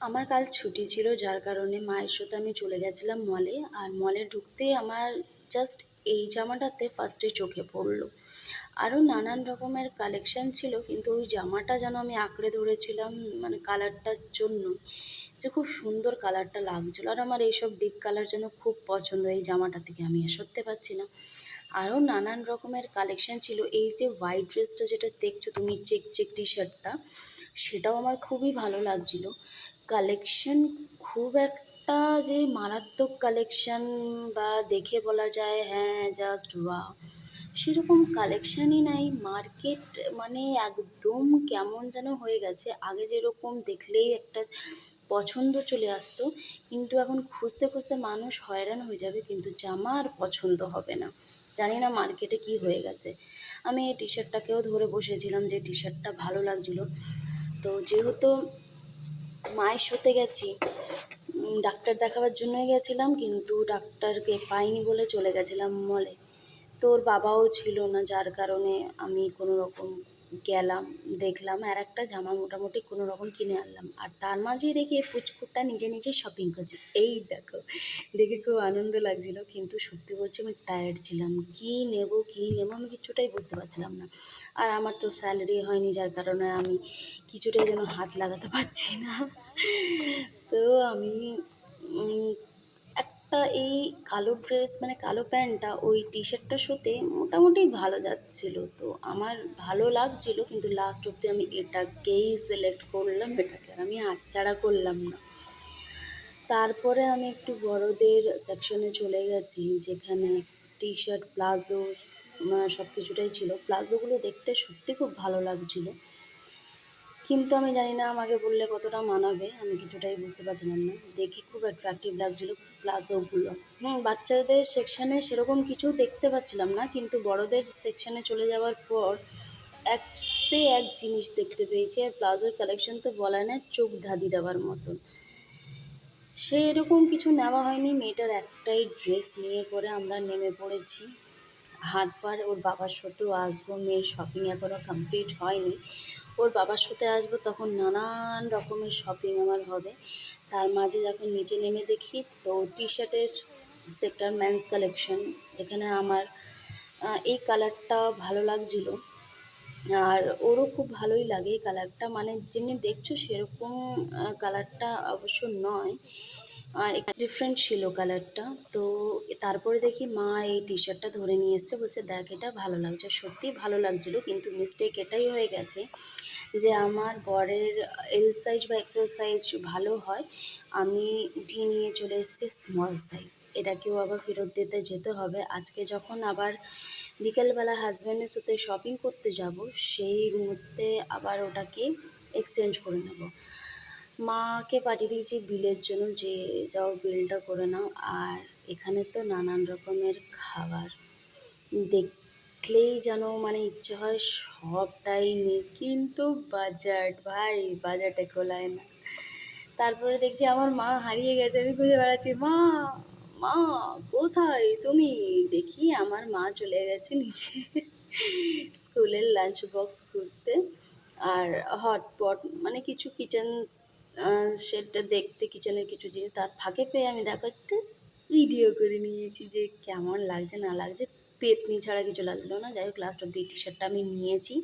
আমার কাল ছুটি ছিল, যার কারণে মায়ের সাথে আমি চলে গেছিলাম মলে। আর মলে ঢুকতেই আমার জাস্ট এই জামাটাতে ফার্স্টে চোখে পড়লো। আরও নানান রকমের কালেকশন ছিল, কিন্তু ওই জামাটা যেন আমি আঁকড়ে ধরেছিলাম, মানে কালারটার জন্য, যে খুব সুন্দর কালারটা লাগছিলো। আর আমার এইসব ডিপ কালার যেন খুব পছন্দ এই জামাটা থেকে, আমি সরতে পারছি না। আরও নানান রকমের কালেকশন ছিল। এই যে হোয়াইট ড্রেসটা যেটা দেখছো তুমি, চেক চেক টি শার্টটা, সেটাও আমার খুবই ভালো লাগছিলো। কালেকশন খুব একটা যে মারাত্মক কালেকশন বা দেখে বলা যায় হ্যাঁ জাস্ট ওয়াও, সেরকম কালেকশানই নাই। মার্কেট মানে একদম কেমন যেন হয়ে গেছে। আগে যেরকম দেখলেই একটা পছন্দ চলে আসতো, কিন্তু এখন খুঁজতে খুঁজতে মানুষ হয়রান হয়ে যাবে, কিন্তু জামা আর পছন্দ হবে না। জানি না মার্কেটে কি হয়ে গেছে। আমি এই টি শার্টটাকেও ধরে বসেছিলাম যে টি শার্টটা ভালো লাগছিলো। তো যেহেতু মায়ের সাথে গেছি, ডাক্তার দেখাবার জন্যই গেছিলাম, কিন্তু ডাক্তারকে পাইনি বলে চলে গেছিলাম মলে। তো ওর বাবাও ছিল না, যার কারণে আমি কোনো রকম গেলাম, দেখলাম, আর একটা জামা মোটামুটি কোনো রকম কিনে আনলাম। আর তার মাঝেই দেখি এই পুচকুটা নিজে নিজে শপিং করছে। এই দেখো, দেখে খুব আনন্দ লাগছিল, কিন্তু সত্যি বলছি আমি টায়ার্ড ছিলাম। কী নেবো আমি কিছুটাই বুঝতে পারছিলাম না। আর আমার তো স্যালারি হয়নি, যার কারণে আমি কিছুটাই যেন হাত লাগাতে পারছি না। তো আমি একটা এই কালো ড্রেস, মানে কালো প্যান্টটা ওই টি শার্টটার সাথে মোটামুটি ভালো যাচ্ছিলো, তো আমার ভালো লাগছিলো, কিন্তু লাস্ট অবধি আমি এটাকেই সিলেক্ট করলাম, এটাকে আর আমি হাতছাড়া করলাম না। তারপরে আমি একটু বড়দের সেকশনে চলে গেছি, যেখানে টি শার্ট, প্লাজো সব কিছুটাই ছিল। প্লাজোগুলো দেখতে সত্যি খুব ভালো লাগছিলো, কিন্তু আমি জানি না আমাকে বললে কতটা মানাবে, আমি কিছুটাই বুঝতে পারছিলাম না। দেখে খুব অ্যাট্রাকটিভ লাগছিলো প্লাজোগুলো। বাচ্চাদের সেকশানে সেরকম কিছু দেখতে পাচ্ছিলাম না, কিন্তু বড়দের সেকশানে চলে যাওয়ার পর এক জিনিস দেখতে পেয়েছি। আর প্লাজোর কালেকশন তো বলা না, চোখ ধাঁধি দেওয়ার মতন। সেরকম কিছু নেওয়া হয়নি, মেয়েটার একটাই ড্রেস নিয়ে পরে আমরা নেমে পড়েছি। হাত পার ওর বাবার সাথেও আসবো, মেয়ের শপিং এখনও কমপ্লিট হয়নি। ওর বাবার সাথে আসবো, তখন নানান রকমের শপিং আমার হবে। তার মাঝে যখন নিচে নেমে দেখি, তো টি শার্টের সেক্টর মেন্স কালেকশন, যেখানে আমার এই কালারটা ভালো লাগছিলো। আর ওরও খুব ভালোই লাগে এই কালারটা, মানে যেমনি দেখছো সেরকম কালারটা অবশ্য নয়, একটু ডিফারেন্ট ছিল কালারটা। তো তারপরে দেখি মা এই টি শার্টটা ধরে নিয়ে এসছে, বলছে দেখ এটা ভালো লাগছে। সত্যিই ভালো লাগছিলো, কিন্তু মিস্টেক এটাই হয়ে গেছে যে আমার বরের এল সাইজ বা এক্সেল সাইজ ভালো হয়, আমি উঠিয়ে নিয়ে চলে এসেছি স্মল সাইজ। এটাকেও আবার ফেরত দিতে যেতে হবে। আজকে যখন আবার বিকেলবেলা হাজব্যান্ডের সাথে শপিং করতে যাব, সেই মুহূর্তে আবার ওটাকে এক্সচেঞ্জ করে নেব। মাকে পাঠিয়ে দিয়েছি বিলের জন্য, যে যাও বিলটা করে নাও। আর এখানে তো নানান রকমের খাবার দেখলেই যেন মানে ইচ্ছে হয় সবটাই নিই, কিন্তু বাজেট ভাই, বাজেটে কোলায় না। তারপরে দেখছি আমার মা হারিয়ে গেছে, আমি খুঁজে বেড়াচ্ছি, মা মা কোথায় তুমি? দেখি আমার মা চলে গেছে নিচে স্কুলের লাঞ্চ বক্স খুঁজতে, আর হটপট মানে কিছু কিচেন সেটা দেখতে, কিচেনের কিছু জিনিস তার ফাঁকে পেয়ে আমি দেখো একটা ভিডিও করে নিয়েছি যে কেমন লাগছে না লাগছে। পেতনি ছাড়া কিছু লাগলো না। যাই হোক লাস্ট অব্দি টি শার্টটা আমি নিয়েছি,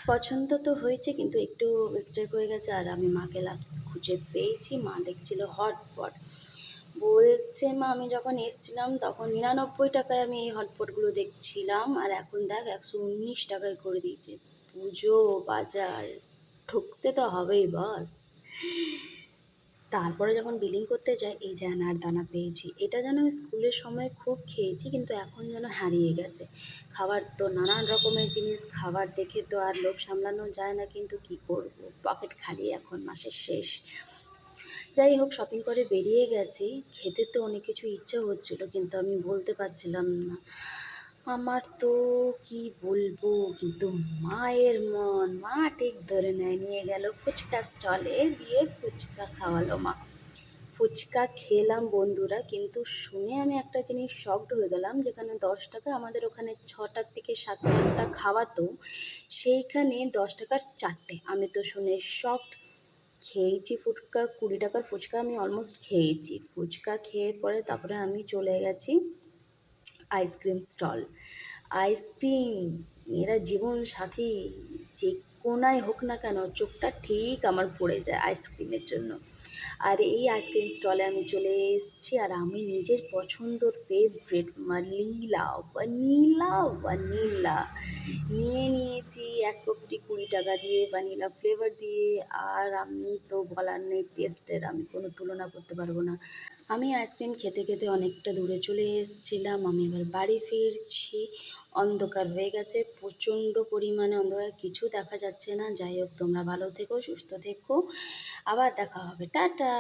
পছন্দ তো হয়েছে, কিন্তু একটু মিস্টেক হয়ে গেছে। আর আমি মাকে লাস্ট খুঁজে পেয়েছি, মা দেখছিল হটপট। বলছে মা আমি যখন এসছিলাম তখন 99 টাকায় আমি এই হটপটগুলো দেখছিলাম, আর এখন দেখ 119 টাকায় করে দিয়েছে। পুজো বাজার, ঠকতে তো হবেই বস। তারপরে যখন বিলিং করতে যাই, এই যে আনার দানা পেয়েছি, এটা যেন আমি স্কুলের সময় খুব খেয়েছি, কিন্তু এখন যেন হারিয়ে গেছে। খাবার তো নানান রকমের জিনিস, খাবার দেখে তো আর লোভ সামলানো যায় না, কিন্তু কি করব, পকেট খালি, এখন মাসের শেষ। যাই হোক শপিং করে বেরিয়ে গেছি। খেতে তো অনেক কিছু ইচ্ছে হচ্ছিল, কিন্তু আমি বলতে পারছিলাম না। আমার তো কি বলবো, কিন্তু মায়ের মন, মা ঠিক ধরে নেয়, নিয়ে গেল ফুচকা স্টলে, দিয়ে ফুচকা খাওয়ালো মা। ফুচকা খেলাম বন্ধুরা, কিন্তু শুনে আমি একটা জিনিস শকড হয়ে গেলাম, যেখানে 10 টাকা আমাদের ওখানে 6টার থেকে 7টা 8টা খাওয়াতো, সেইখানে 10 টাকার 4টে। আমি তো শুনে শকড। খেয়েছি ফুচকা, 20 টাকার ফুচকা আমি অলমোস্ট খেয়েছি। ফুচকা খেয়ে পরে তারপরে আমি চলে গেছি আইসক্রিম স্টল। আইসক্রিম মেয়েরা জীবন সাথী, যে কোনায় হোক না কেন চোখটা ঠিক আমার পড়ে যায় আইসক্রিমের জন্য। আর এই আইসক্রিম স্টলে আমি চলে এসেছি, আর আমি নিজের পছন্দর ফেভারিট মালিলা ভ্যানিলা ভ্যানিলা নিয়ে নিয়েছি এক কপটি 20 টাকা দিয়ে ভ্যানিলা ফ্লেভার দিয়ে। আর আমি তো বলার নেই, টেস্টের আমি কোনো তুলনা করতে পারবো না। আমি আইসক্রিম খেতে খেতে অনেকটা দূরে চলে এসেছিলাম, আমি এবার বাড়ি ফিরছি। অন্ধকার হয়ে গেছে, প্রচণ্ড পরিমাণে অন্ধকার, কিছু দেখা যাচ্ছে না। যাই হোক, তোমরা ভালো থেকো, সুস্থ থেকো, আবার দেখা হবে, টাটা।